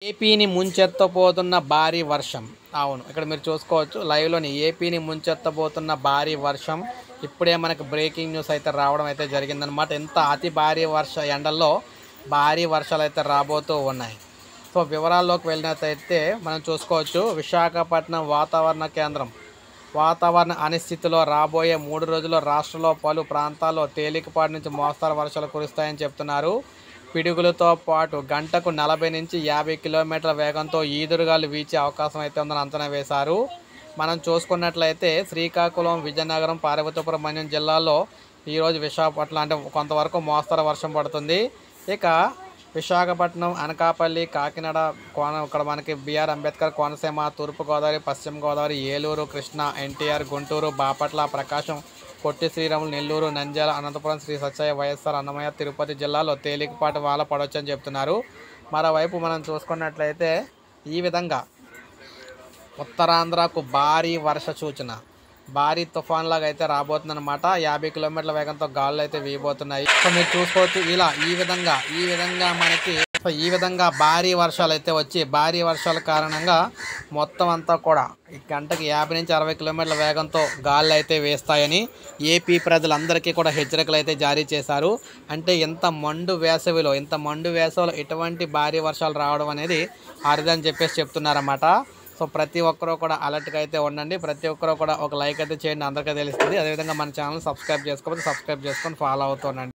ఏపీని ముంచెత్తబోతున్న భారీ వర్షం. అవును, ఇక్కడ మీరు చూసుకోవచ్చు లైవ్లోని ఏపీని ముంచెత్తబోతున్న భారీ వర్షం. ఇప్పుడే మనకు బ్రేకింగ్ న్యూస్ అయితే రావడం అయితే జరిగిందనమాట. ఎంత అతి భారీ ఎండల్లో భారీ వర్షాలు అయితే రాబోతూ ఉన్నాయి. సో వివరాల్లోకి వెళ్ళినట్టయితే మనం చూసుకోవచ్చు, విశాఖపట్నం వాతావరణ కేంద్రం వాతావరణ అనిశ్చితిలో రాబోయే 3 రోజుల్లో రాష్ట్రంలో పలు ప్రాంతాల్లో తేలికపాటి నుంచి మోస్తరు వర్షాలు కురుస్తాయని చెప్తున్నారు. పిడుగులతో పాటు గంటకు 40 నుంచి 50 కిలోమీటర్ల వేగంతో ఈదురుగాలు వీచే అవకాశం అయితే ఉందని అంచనా వేశారు. మనం చూసుకున్నట్లయితే శ్రీకాకుళం, విజయనగరం, పార్వతీపురం మన్యం జిల్లాల్లో ఈరోజు విశాఖపట్నం అంటే కొంతవరకు మోస్తరు వర్షం పడుతుంది. ఇక విశాఖపట్నం, అనకాపల్లి, కాకినాడ, ఇక్కడ మనకి బిఆర్ అంబేద్కర్ కోనసీమ, తూర్పుగోదావరి, పశ్చిమ గోదావరి, ఏలూరు, కృష్ణా, ఎన్టీఆర్, గుంటూరు, బాపట్ల, ప్రకాశం, పొట్టి శ్రీరాములు, నెల్లూరు, నంద్యాల, అనంతపురం, శ్రీ సత్యయ్య, వైఎస్ఆర్, అన్నమయ్య, తిరుపతి జిల్లాలో తేలికపాటి వాన పడవచ్చని చెప్తున్నారు. మరోవైపు మనం చూసుకున్నట్లయితే ఈ విధంగా ఉత్తరాంధ్రకు భారీ వర్ష సూచన, భారీ తుఫాన్ లాగా అయితే రాబోతుందన్నమాట. 50 కిలోమీటర్ల వేగంతో గాలులు అయితే వీయబోతున్నాయి. సో మీరు చూసుకోవచ్చు ఈ విధంగా మనకి ఈ విధంగా భారీ వర్షాలు అయితే వచ్చి భారీ వర్షాల కారణంగా మొత్తం అంతా కూడా ఈ గంటకి 50 నుంచి 60 కిలోమీటర్ల వేగంతో గాలులు అయితే వేస్తాయని ఏపీ ప్రజలందరికీ కూడా హెచ్చరికలు అయితే జారీ చేశారు. అంటే ఇంత మండు వేసవిలో ఇటువంటి భారీ వర్షాలు రావడం అనేది అరుదని చెప్పేసి చెప్తున్నారన్నమాట. సో ప్రతి ఒక్కరూ కూడా అలర్ట్గా అయితే ఉండండి. ప్రతి ఒక్కరూ కూడా ఒక లైక్ అయితే చేయండి, అందరికీ తెలుస్తుంది. అదేవిధంగా మన ఛానల్ సబ్స్క్రైబ్ చేసుకోకపోతే సబ్స్క్రైబ్ చేసుకొని ఫాలో అవుతూ ఉండండి.